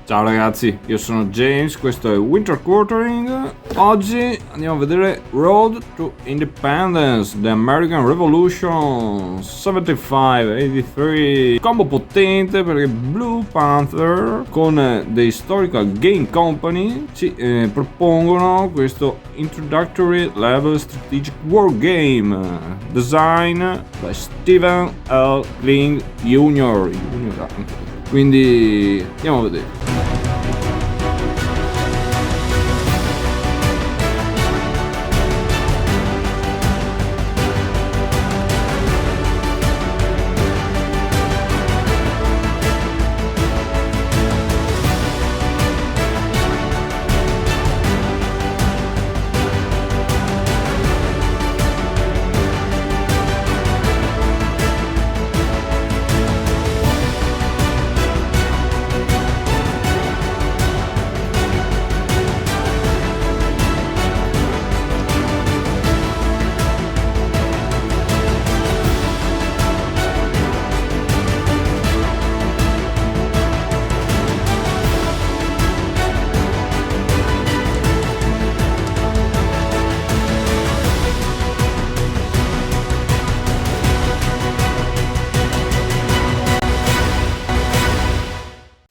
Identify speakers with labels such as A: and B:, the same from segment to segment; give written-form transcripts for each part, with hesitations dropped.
A: Ciao ragazzi, io sono James, questo è Winter Quartering. Oggi andiamo a vedere Road to Independence, The American Revolution 75-83. Combo potente perché Blue Panther con The Historical Game Company ci propongono questo Introductory Level Strategic War Game, design by Stephen L. Kling Jr. Quindi andiamo a vedere.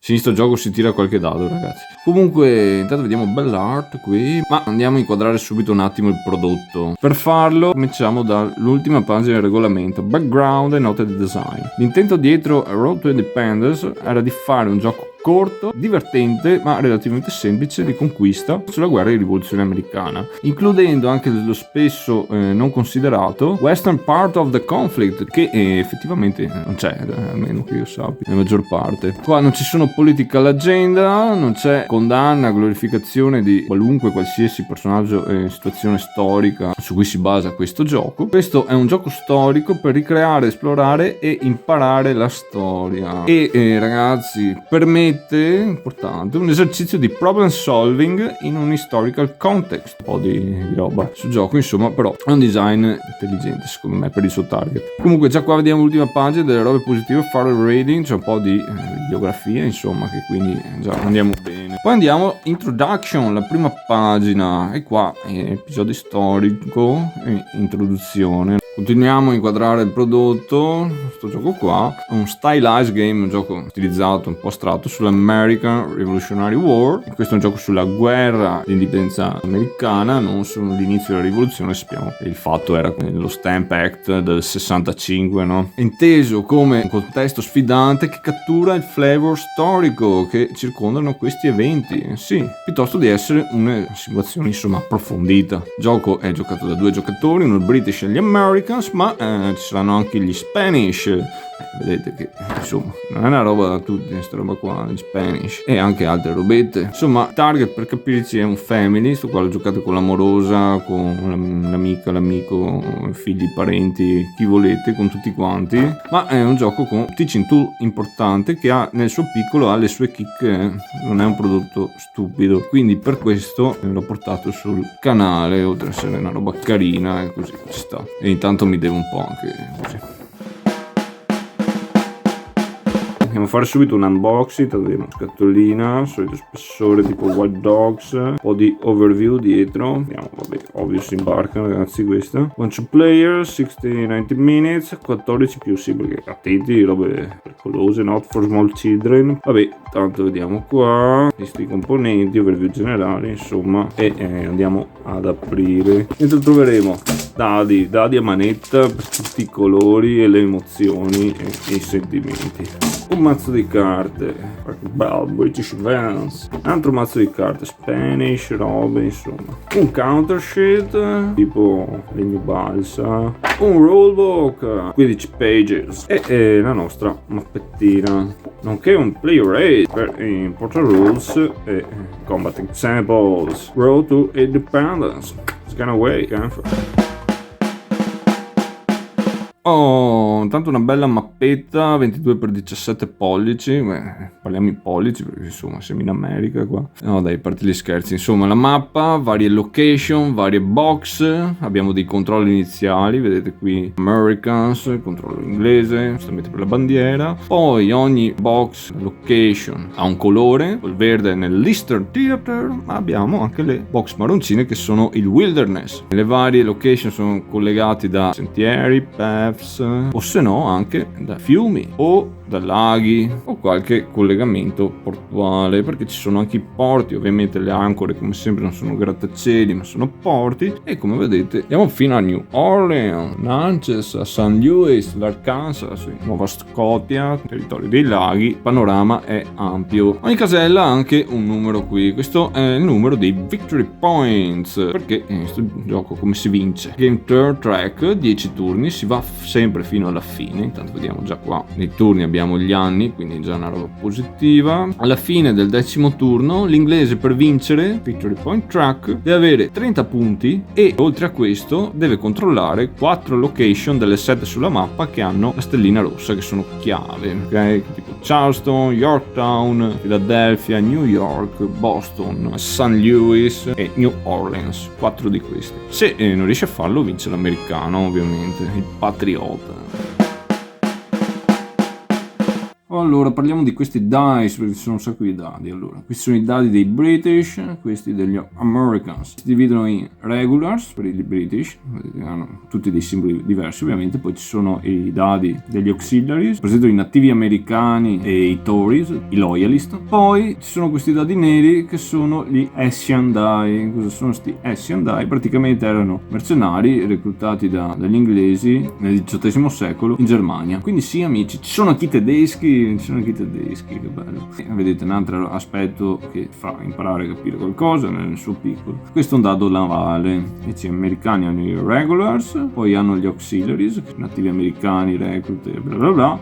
A: Sì, sto gioco si tira qualche dado, ragazzi. Comunque, intanto vediamo bell'art qui. Ma andiamo a inquadrare subito un attimo il prodotto. Per farlo, cominciamo dall'ultima pagina del regolamento. Background e note di design. L'intento dietro a Road to Independence era di fare un gioco corto, divertente, ma relativamente semplice di conquista sulla guerra di rivoluzione americana, includendo anche lo spesso non considerato Western part of the conflict, che effettivamente non c'è, almeno che io sappia, la maggior parte. Qua non ci sono political agenda, non c'è condanna, glorificazione di qualsiasi personaggio e situazione storica su cui si basa questo gioco. Questo è un gioco storico per ricreare, esplorare e imparare la storia. E ragazzi, permette, importante, un esercizio di problem solving in un historical context. Un po' di roba sul gioco, insomma, però è un design intelligente secondo me per il suo target. Comunque già qua vediamo l'ultima pagina delle robe positive, fare rating, c'è un po' di biografia, insomma, che quindi già andiamo bene. Poi andiamo introduction, la prima pagina, e qua episodio storico e introduzione. Continuiamo a inquadrare il prodotto. Questo gioco qua è un stylized game, un gioco stilizzato, un po' astratto sull'American Revolutionary War. Questo è un gioco sulla guerra di indipendenza americana, non sull'inizio della rivoluzione. Sappiamo che il fatto era lo Stamp Act del 65, no? Inteso come un contesto sfidante che cattura il flavor storico che circondano questi eventi, sì, piuttosto di essere una simulazione insomma approfondita. Il gioco è giocato da due giocatori, uno il British e gli Americans, ma ci saranno anche gli Spanish. Vedete che insomma non è una roba da tutti questa roba qua, gli Spanish, e anche altre robette. Insomma, target per capirci è un family. Sto qua l'ho giocato con l'amorosa, con l'amica, l'amico, figli, parenti, chi volete, con tutti quanti. Ma è un gioco con teaching tool importante che ha nel suo piccolo, ha le sue chicche, non è un prodotto stupido, quindi per questo l'ho portato sul canale, oltre ad essere una roba carina e così ci sta. E intanto mi devo un po' anche così. Andiamo a fare subito un unboxing, vediamo scatolina, solito spessore tipo White Dogs, un po' di overview dietro. Andiamo, vabbè, ovvio si imbarca ragazzi questa. Bunch of players, 60-90 minutes, 14 più, sì perché attenti, robe pericolose, not for small children. Vabbè, tanto vediamo qua, questi componenti, overview generale, insomma, e andiamo ad aprire. Dentro troveremo dadi a manetta per tutti i colori e le emozioni e i sentimenti. Un mazzo di carte, bel British Vans, un altro mazzo di carte, Spanish, robe insomma, un counter sheet tipo legno balsa, un rulebook, 15 pages e la nostra mappettina, nonché un player aid per important rules e combat examples. Road to Independence, it's gonna away, Oh, intanto una bella mappetta 22x17 pollici. Parliamo in pollici perché insomma siamo in America qua. No dai, a parte gli scherzi. Insomma, la mappa, varie location, varie box. Abbiamo dei controlli iniziali, vedete qui Americans, controllo inglese, giustamente per la bandiera. Poi ogni box location ha un colore, il verde nell'Eastern Theater, ma abbiamo anche le box marroncine che sono il Wilderness. Le varie location sono collegate da sentieri, paths, o se no anche da fiumi o da laghi o qualche collegamento portuale, perché ci sono anche i porti. Ovviamente le ancore come sempre non sono grattacieli ma sono porti, e come vedete andiamo fino a New Orleans, Natchez, a St. Louis, l'Arkansas, Nuova Scotia, territorio dei laghi. Il panorama è ampio. Ogni casella ha anche un numero qui. Questo è il numero dei victory points, perché in questo gioco come si vince. Game turn track, 10 turni, si va sempre fino alla fine. Intanto vediamo già qua nei turni abbiamo gli anni, quindi già una roba positiva. Alla fine del 10° turno l'inglese, per vincere victory point track, deve avere 30 punti e oltre a questo deve controllare 4 location delle 7 sulla mappa che hanno la stellina rossa, che sono chiave, ok? Tipo Charleston, Yorktown, Philadelphia, New York, Boston, St. Louis e New Orleans. 4 di questi. Se non riesce a farlo vince l'americano, ovviamente, il patriota. Allora, parliamo di questi dice, perché ci sono un sacco di dadi. Allora, questi sono i dadi dei British, questi degli Americans. Si dividono in regulars per i British, hanno tutti dei simboli diversi ovviamente. Poi ci sono i dadi degli auxiliaries, per esempio i nativi americani e i Tories, i loyalist. Poi ci sono questi dadi neri che sono gli Hessian die. Cosa sono questi Hessian die? Praticamente erano mercenari reclutati dagli inglesi nel XVIII secolo in Germania. Quindi sì, amici, ci sono anche tedeschi, che bello. Vedete un altro aspetto che fa imparare a capire qualcosa nel suo piccolo. Questo è un dado navale. Gli americani hanno i regulars, poi hanno gli auxiliaries, nativi americani, reclute, bla bla bla,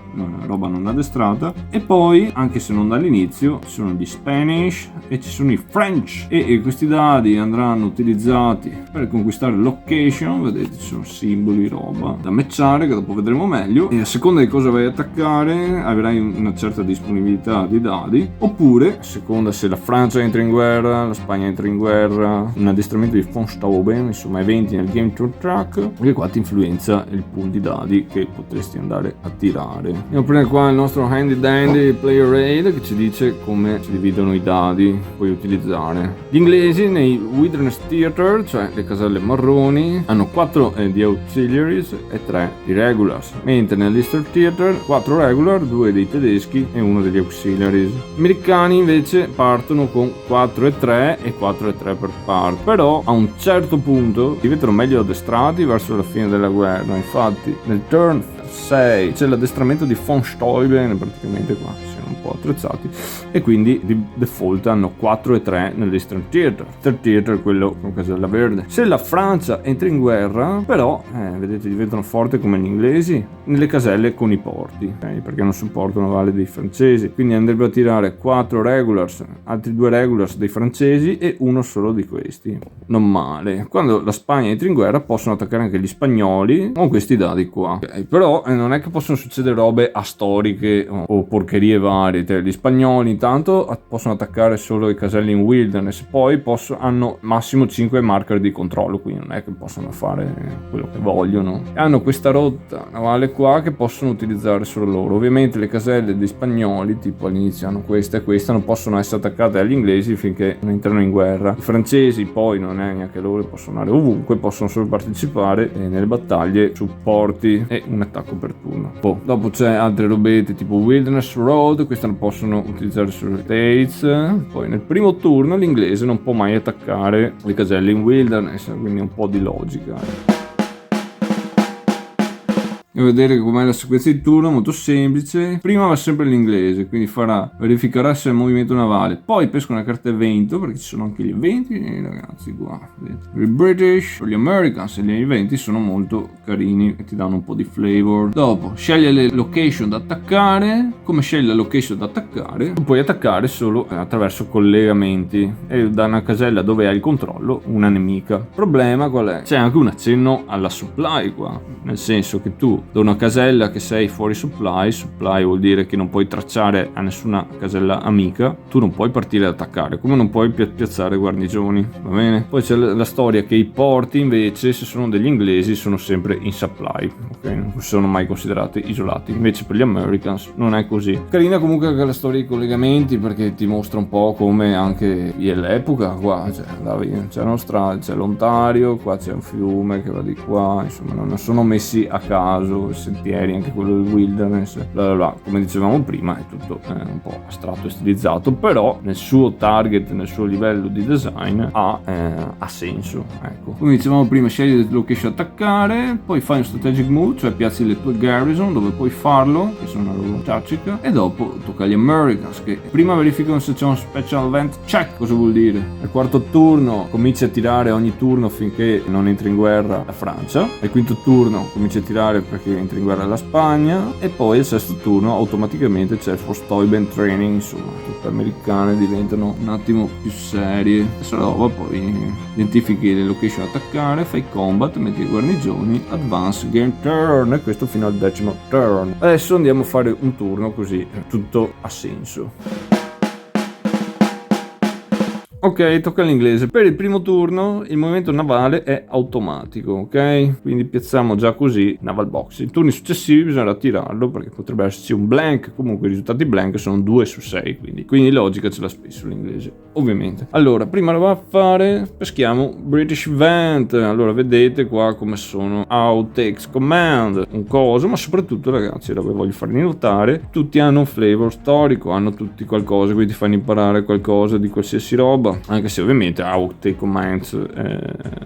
A: roba non addestrata. E poi, anche se non dall'inizio, ci sono gli Spanish e ci sono i French. E questi dadi andranno utilizzati per conquistare location. Vedete, ci sono simboli, roba da matchare che dopo vedremo meglio. E a seconda di cosa vai a attaccare avrai una certa disponibilità di dadi, oppure a seconda se la Francia entra in guerra, la Spagna entra in guerra, un addestramento di von Stauben, insomma eventi nel game turn track, perché qua ti influenza il pool di dadi che potresti andare a tirare. Andiamo a prendere qua il nostro handy dandy player aid che ci dice come si dividono i dadi puoi utilizzare. Gli inglesi nei Wilderness Theater, cioè le caselle marroni, hanno 4 di auxiliaries e 3 di regulars, mentre nell'Eastern Theater 4 regular, 2 dei tedeschi e 1 degli auxiliaries. Gli americani invece partono con 4 e 3 e 4 e 3 per parte, però a un certo punto diventano meglio addestrati verso la fine della guerra. Infatti nel turn 6 c'è l'addestramento di von Steuben, praticamente qua siamo un po' attrezzati, e quindi di default hanno 4 e 3 nell'Eastern Theater. Third Theater, quello con casella verde. Se la Francia entra in guerra, però vedete, diventano forti come gli inglesi nelle caselle con i porti, okay? Perché non supportano valle dei francesi, quindi andrebbero a tirare 4 regulars, altri 2 regulars dei francesi e uno solo di questi. Non male. Quando la Spagna entra in guerra possono attaccare anche gli spagnoli con questi dadi qua, okay? Però non è che possono succedere robe astoriche o porcherie varie. Gli spagnoli intanto possono attaccare solo i caselli in wilderness, poi hanno massimo 5 marker di controllo, quindi non è che possono fare quello che vogliono. E hanno questa rotta navale qua che possono utilizzare solo loro. Ovviamente le caselle dei spagnoli, tipo all'inizio hanno questa e questa, non possono essere attaccate dagli inglesi finché non entrano in guerra. I francesi poi non è neanche loro, possono andare ovunque, possono solo partecipare nelle battaglie, supporti e un attacco per turno. Dopo c'è altre robette tipo Wilderness Road, queste non possono utilizzare solo i States. Poi nel primo turno l'inglese non può mai attaccare le caselle in Wilderness, quindi un po' di logica. E vedere com'è la sequenza di turno, molto semplice. Prima va sempre l'inglese, quindi verificherà se è il movimento navale, poi pesca una carta evento, perché ci sono anche gli eventi, ragazzi qua vedete. I British, gli Americans e gli eventi sono molto carini e ti danno un po' di flavor. Dopo sceglie le location da attaccare. Come scegli la location da attaccare? Puoi attaccare solo attraverso collegamenti e da una casella dove hai il controllo una nemica. Problema qual è? C'è anche un accenno alla supply qua, nel senso che tu da una casella che sei fuori supply vuol dire che non puoi tracciare a nessuna casella amica, tu non puoi partire ad attaccare, come non puoi piazzare guarnigioni, va bene? Poi c'è la storia che i porti invece, se sono degli inglesi, sono sempre in supply, ok? Non sono mai considerati isolati, invece per gli Americans non è così. Carina comunque anche la storia dei collegamenti, perché ti mostra un po' come anche all'epoca qua c'è una strada, c'è l'Ontario, qua c'è un fiume che va di qua, insomma non sono messi a caso i sentieri, anche quello del wilderness, bla bla bla. Come dicevamo prima è tutto un po' astratto e stilizzato, però nel suo target, nel suo livello di design ha senso, ecco. Come dicevamo prima, scegli le location attaccare, poi fai un strategic move, cioè piazzi le tue garrison dove puoi farlo, che sono una roba tactica, e dopo tocca agli Americans che prima verificano se c'è un special event check. Cosa vuol dire? Al quarto turno cominci a tirare ogni turno finché non entri in guerra la Francia, al quinto turno cominci a tirare perché entri in guerra la Spagna, e poi al sesto turno automaticamente c'è il Vorstäuben Training, insomma tutte americane diventano un attimo più serie. Questa roba, poi identifichi le location attaccare, fai combat, metti i guarnigioni, advance, game turn, e questo fino al 10° turn. Adesso andiamo a fare un turno così tutto ha senso. Ok, tocca all'inglese. Per il primo turno il movimento navale è automatico, ok? Quindi piazziamo già così naval box. I turni successivi bisognerà tirarlo perché potrebbe esserci un blank. Comunque i risultati blank sono 2 su 6, quindi logica ce l'ha spesso l'inglese, ovviamente. Allora, prima roba a fare, peschiamo British Event. Allora, vedete qua come sono Out Takes Command, un coso, ma soprattutto, ragazzi, voglio farvi notare, tutti hanno un flavor storico, hanno tutti qualcosa, quindi ti fanno imparare qualcosa di qualsiasi roba. Anche se ovviamente Out Take Commands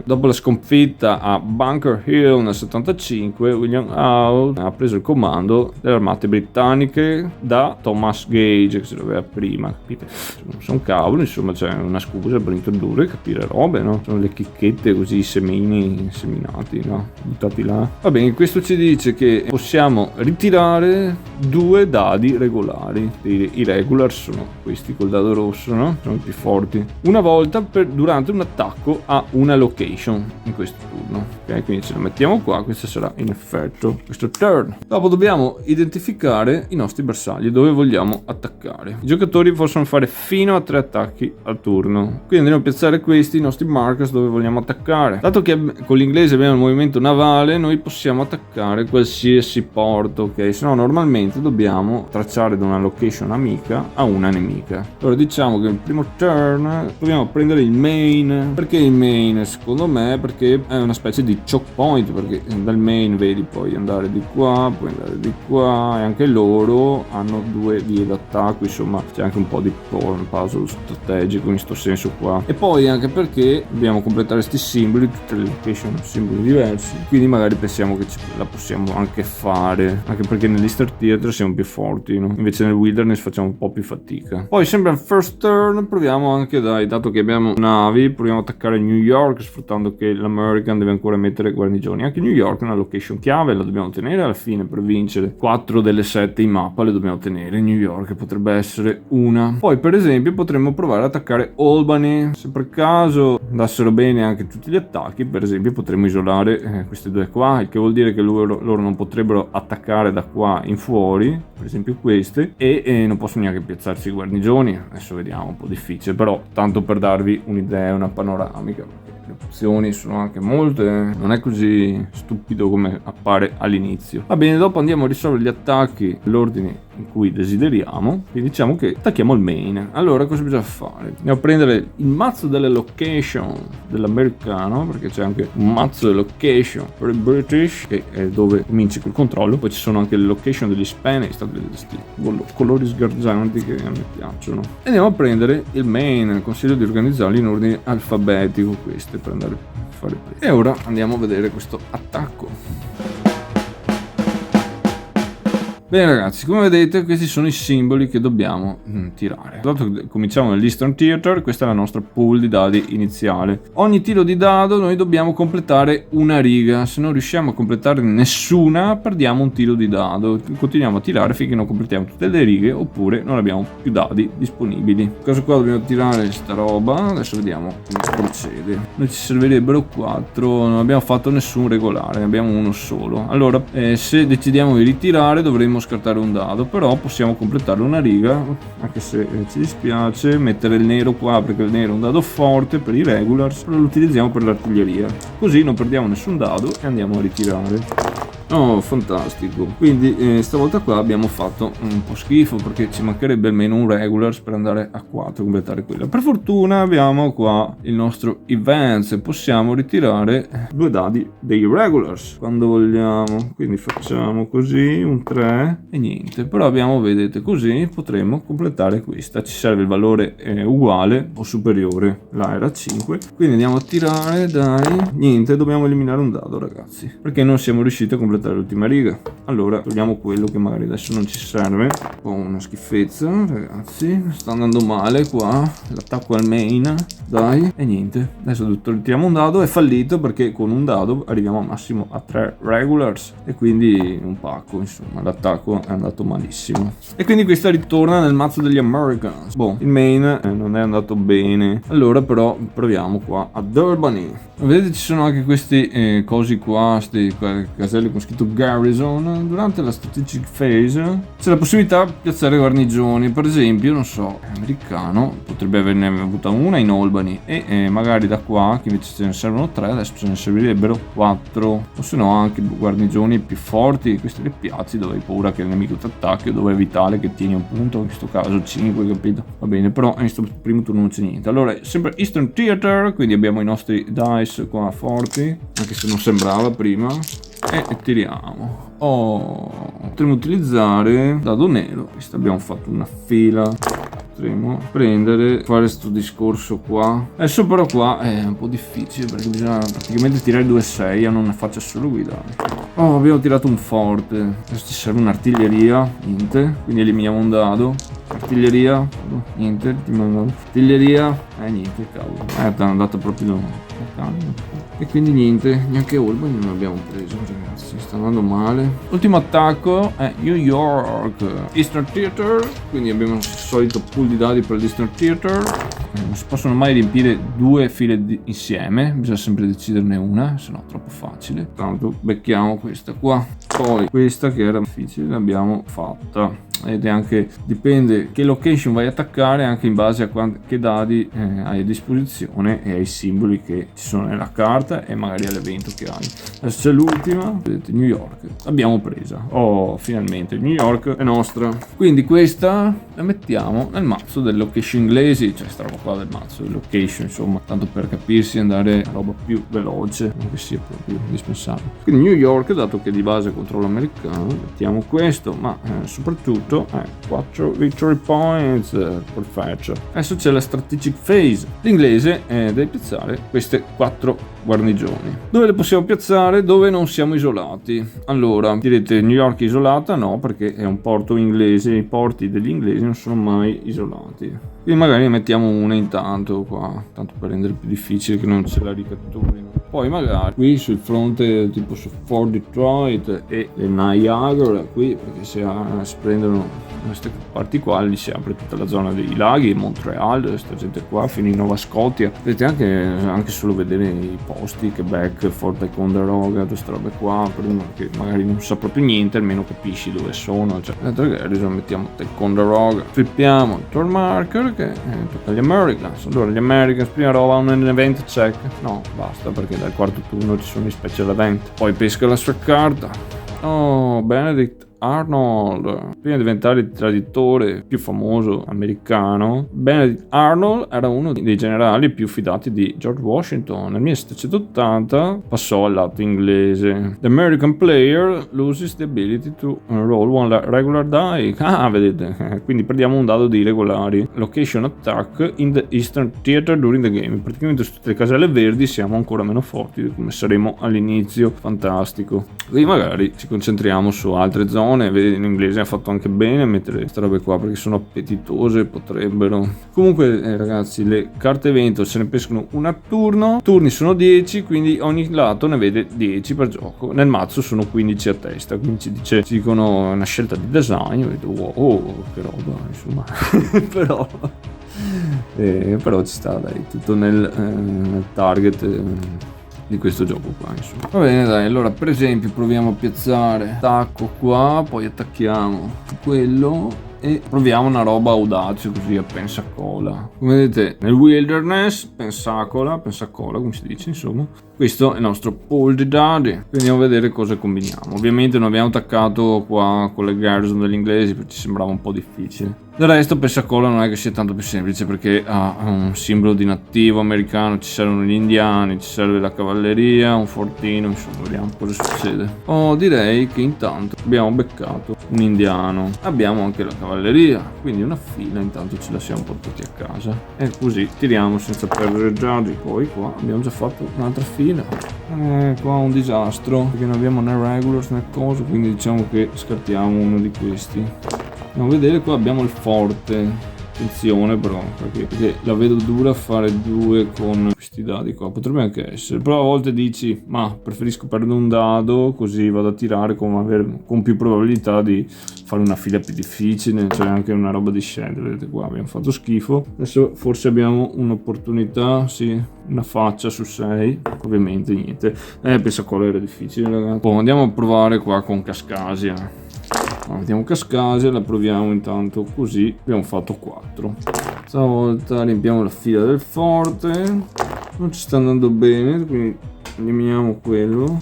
A: dopo la sconfitta a Bunker Hill nel 75, William Howe ha preso il comando delle armate britanniche da Thomas Gage, che se l'aveva prima, capite? Non sono cavolo, insomma c'è una scusa per introdurre e capire robe, no? Sono le chicchette così, semini seminati, no? Buttati là. Va bene, questo ci dice che possiamo ritirare 2 dadi regolari. I regular sono questi col dado rosso, no? Sono i più forti. Una volta durante un attacco a una location in questo turno, ok? Quindi ce la mettiamo qua, questo sarà in effetto questo turn. Dopo dobbiamo identificare i nostri bersagli dove vogliamo attaccare. I giocatori possono fare fino a 3 attacchi al turno, quindi andremo a piazzare questi, i nostri markers, dove vogliamo attaccare. Dato che con l'inglese abbiamo il movimento navale, noi possiamo attaccare qualsiasi porto, ok? Se no normalmente dobbiamo tracciare da una location amica a una nemica. Allora diciamo che il primo turn proviamo a prendere il main. Perché il main? Secondo me perché è una specie di choke point, perché dal main vedi puoi andare di qua, puoi andare di qua, e anche loro hanno 2 vie d'attacco, insomma c'è anche un po' di puzzle strategico in questo senso qua. E poi anche perché dobbiamo completare questi simboli, tutte le location simboli diversi, quindi magari pensiamo che la possiamo anche fare, anche perché nell'Easter Theater siamo più forti, no? Invece nel Wilderness facciamo un po' più fatica. Poi sempre al first turn proviamo anche dato che abbiamo navi, proviamo ad attaccare New York, sfruttando che l'American deve ancora mettere guarnigioni. Anche New York è una location chiave, la dobbiamo tenere alla fine per vincere. 4 delle 7 in mappa le dobbiamo tenere. New York potrebbe essere una. Poi per esempio potremmo provare ad attaccare Albany. Se per caso andassero bene anche tutti gli attacchi, per esempio potremmo isolare queste 2 qua, il che vuol dire che loro non potrebbero attaccare da qua in fuori, per esempio queste, e non possono neanche piazzarsi i guarnigioni. Adesso vediamo, un po' difficile, però tanto per darvi un'idea, una panoramica, perché le opzioni sono anche molte, non è così stupido come appare all'inizio. Va bene, dopo andiamo a risolvere gli attacchi nell'ordine in cui desideriamo, quindi diciamo che attacchiamo il main. Allora cosa bisogna fare? Andiamo a prendere il mazzo delle location dell'americano, perché c'è anche un mazzo delle location per il British, che è dove cominci col controllo. Poi ci sono anche le location degli Spanish, questi colori sgargianti che a me piacciono. E andiamo a prendere il main, consiglio di organizzarli in ordine alfabetico queste per andare a fare prima. E ora andiamo a vedere questo attacco. Bene ragazzi, come vedete questi sono i simboli che dobbiamo tirare. Dato che cominciamo nell'Eastern Theater, questa è la nostra pool di dadi iniziale. Ogni tiro di dado noi dobbiamo completare una riga. Se non riusciamo a completare nessuna, perdiamo un tiro di dado. Continuiamo a tirare finché non completiamo tutte le righe, oppure non abbiamo più dadi disponibili. Cosa qua dobbiamo tirare sta roba? Adesso vediamo come procede. Noi ci servirebbero 4, non abbiamo fatto nessun regolare, ne abbiamo uno solo. Allora, se decidiamo di ritirare dovremo scartare un dado, però possiamo completare una riga, anche se ci dispiace mettere il nero qua perché il nero è un dado forte per i regulars, però lo utilizziamo per l'artiglieria, così non perdiamo nessun dado e andiamo a ritirare. Oh, fantastico. Quindi stavolta qua abbiamo fatto un po' schifo perché ci mancherebbe almeno un regulars per andare a 4 e completare quella. Per fortuna abbiamo qua il nostro events e possiamo ritirare 2 dadi dei regulars quando vogliamo. Quindi facciamo così un 3 e niente. Però abbiamo, vedete, così potremo completare questa. Ci serve il valore uguale o superiore. Là era 5. Quindi andiamo a tirare, dai. Niente, dobbiamo eliminare un dado ragazzi, perché non siamo riusciti a completare l'ultima riga. Allora togliamo quello che magari adesso non ci serve. Oh, una schifezza ragazzi, sta andando male qua l'attacco al main, dai. E niente, adesso tiriamo un dado. È fallito perché con un dado arriviamo al massimo a 3 regulars e quindi un pacco, insomma l'attacco è andato malissimo e quindi questa ritorna nel mazzo degli Americans. Boh, il main non è andato bene. Allora però proviamo qua a Durbany. Vedete ci sono anche questi cosi qua, questi caselli con scritto Garrison. Durante la strategic phase c'è la possibilità di piazzare guarnigioni. Per esempio, non so, americano potrebbe averne avuta una in Albany e magari da qua, che invece ce ne servono 3, adesso ce ne servirebbero 4, o se no anche guarnigioni più forti. Queste le piazzi dove hai paura che il nemico ti attacchi o dove è vitale che tieni un punto, in questo caso 5, capito? Va bene, però in questo primo turno non c'è niente. Allora, sempre Eastern Theater, quindi abbiamo i nostri dice qua forti, anche se non sembrava prima. E tiriamo. Potremmo utilizzare dado nero. Questa abbiamo fatto una fila. Potremmo prendere, fare questo discorso qua. Adesso però qua è un po' difficile perché bisogna praticamente tirare 2-6 a non faccia solo guidare. Abbiamo tirato un forte. Adesso ci serve un'artiglieria, niente. Quindi eliminiamo un dado. Artiglieria, niente. Artiglieria, niente, cavolo. È andata proprio e quindi niente, neanche Albany non abbiamo preso ragazzi, sta andando male. L'ultimo attacco è New York Eastern Theater, quindi abbiamo il solito pool di dadi per l'Eastern Theater. Non si possono mai riempire 2 file insieme, bisogna sempre deciderne una, se no è troppo facile. Tanto becchiamo questa qua, poi questa che era difficile l'abbiamo fatta. Ed è anche, dipende che location vai a attaccare anche in base a che dadi hai a disposizione e ai simboli che ci sono nella carta e magari all'evento che hai. Adesso c'è l'ultima, vedete, New York, l'abbiamo presa. Finalmente New York è nostra. Quindi questa la mettiamo nel mazzo delle location inglesi, cioè sta roba qua del mazzo delle location, insomma, tanto per capirsi, andare a roba più veloce, non che sia proprio indispensabile. Quindi New York, dato che di base controllo americano, mettiamo questo, ma soprattutto 4 victory points, perfetto. Adesso c'è la strategic phase. L'inglese deve piazzare queste 4 guarnigioni. Dove le possiamo piazzare? Dove non siamo isolati. Allora, direte New York è isolata? No, perché è un porto inglese, i porti degli inglesi non sono mai isolati. Quindi magari ne mettiamo una intanto qua, tanto per rendere più difficile che non ce la ricatturino. Poi magari qui sul fronte tipo su Fort Detroit e le Niagara qui, perché se si prendono queste parti qua lì si apre tutta la zona dei laghi, Montreal, questa gente qua fino in Nova Scotia. Vedete anche solo vedere i posti, Quebec, Fort Ticonderoga, queste robe qua, per uno che magari non sa proprio niente almeno capisci dove sono. Cioè adesso mettiamo Ticonderoga, flippiamo il turn marker che tocca agli Americans. Allora gli Americans prima roba un event check, no basta perché dal quarto turno ci sono i special event. Poi pesca la sua carta. Benedict Arnold, prima di diventare il traditore più famoso americano, Benedict Arnold era uno dei generali più fidati di George Washington. Nel 1780 passò al lato inglese. The American player loses the ability to roll one regular die. Vedete, quindi perdiamo un dado di regolari. Location attack in the Eastern Theater during the game. Praticamente su tutte le caselle verdi siamo ancora meno forti di come saremo all'inizio. Fantastico. Quindi magari ci concentriamo su altre zone buone, vedi, in inglese ha fatto anche bene a mettere queste robe qua perché sono appetitose, potrebbero. Comunque ragazzi, le carte evento se ne pescano una a turno, turni sono 10, quindi ogni lato ne vede 10 per gioco, nel mazzo sono 15 a testa, quindi ci dicono una scelta di design, io vedo wow, che roba, insomma. però ci sta, dai, tutto nel target di questo gioco qua, insomma. Va bene, dai, allora per esempio proviamo a piazzare attacco qua, poi attacchiamo quello e proviamo una roba audace così a pensacola. Come vedete nel wilderness, pensacola come si dice, insomma. Questo è il nostro pool di dadi, quindi andiamo a vedere cosa combiniamo. Ovviamente non abbiamo attaccato qua con le garrison degli inglesi perché ci sembrava un po' difficile. Del resto Pensacola non è che sia tanto più semplice perché ha un simbolo di nativo americano, ci servono gli indiani, ci serve la cavalleria, un fortino, insomma vediamo cosa succede. Direi che intanto abbiamo beccato un indiano, abbiamo anche la cavalleria, quindi una fila intanto ce la siamo portati a casa e così tiriamo senza perdere giadi. Poi qua abbiamo già fatto un'altra fila. Qua un disastro perché non abbiamo né regulars né cosa, quindi diciamo che scartiamo uno di questi. Andiamo a vedere, qua abbiamo il forte. Attenzione però, perché la vedo dura fare due con questi dadi qua, potrebbe anche essere, però a volte dici ma preferisco perdere un dado così vado a tirare con più probabilità di fare una fila più difficile, cioè anche una roba di scendere. Vedete qua abbiamo fatto schifo, adesso forse abbiamo un'opportunità, sì, una faccia su 6, ovviamente niente, Pensacola era difficile ragazzi. Andiamo a provare qua con Cascasia. Mettiamo Cascasia, la proviamo intanto così, abbiamo fatto 4. Stavolta riempiamo la fila del forte, non ci sta andando bene, quindi eliminiamo quello.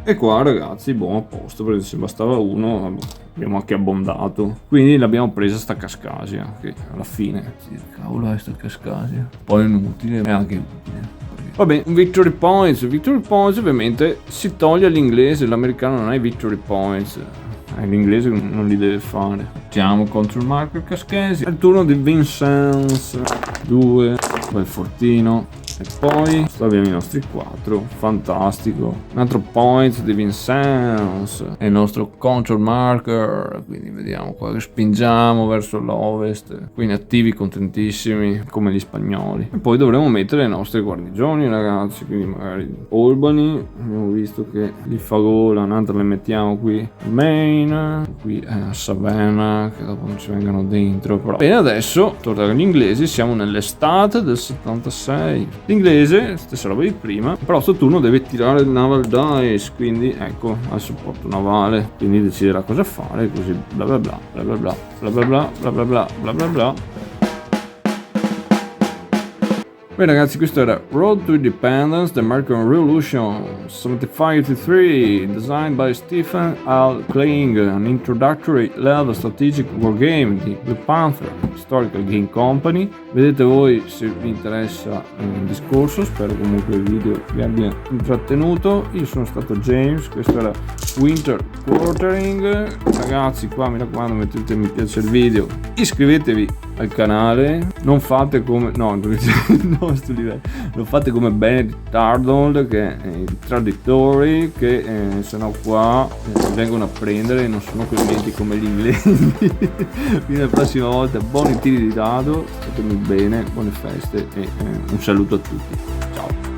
A: E qua ragazzi, a posto, perché se bastava uno abbiamo anche abbondato. Quindi l'abbiamo presa sta Cascasia, che alla fine, cavolo è sta Cascasia, poi è inutile, è anche utile. Vabbè, Victory Points ovviamente si toglie all'inglese, l'americano non ha i Victory Points. L'inglese non li deve fare. Facciamo Control Marker Cascasia. È il turno di Vincennes 2, bel fortino. E poi abbiamo i nostri 4. Fantastico. Un altro point di Vincennes. E il nostro Control Marker. Quindi vediamo qua che spingiamo verso l'ovest. Quindi attivi, contentissimi, come gli spagnoli. E poi dovremo mettere i nostri guarnigioni, ragazzi. Quindi magari Albany. Abbiamo visto che li fa gola. Un'altra le mettiamo qui. Maine. Qui a Savannah. Che dopo non ci vengano dentro. Però bene, adesso tornando agli inglesi. Siamo nell'estate del 76. L'inglese, stessa roba di prima, però sto turno deve tirare il naval dice, quindi ecco, al supporto navale, quindi deciderà cosa fare, così bla bla bla bla bla bla bla bla bla bla bla bla bla bla bla. Bene ragazzi, questo era Road to Independence, The American Revolution 75-83, designed by Stephen L. Kling, an introductory level strategic wargame di Blue Panther Historical Game Company. Vedete voi se vi interessa il discorso, spero comunque il video vi abbia intrattenuto. Io sono stato James, questo era Winter Quartering. Ragazzi, qua mi raccomando, mettete mi piace il video, iscrivetevi al canale, non fate come non fate come Benedict Arnold, che è i traditori che sennò qua vengono a prendere e non sono clementi come gli inglesi. Quindi la prossima volta buoni tiri di dado, statemi bene, buone feste e un saluto a tutti, ciao.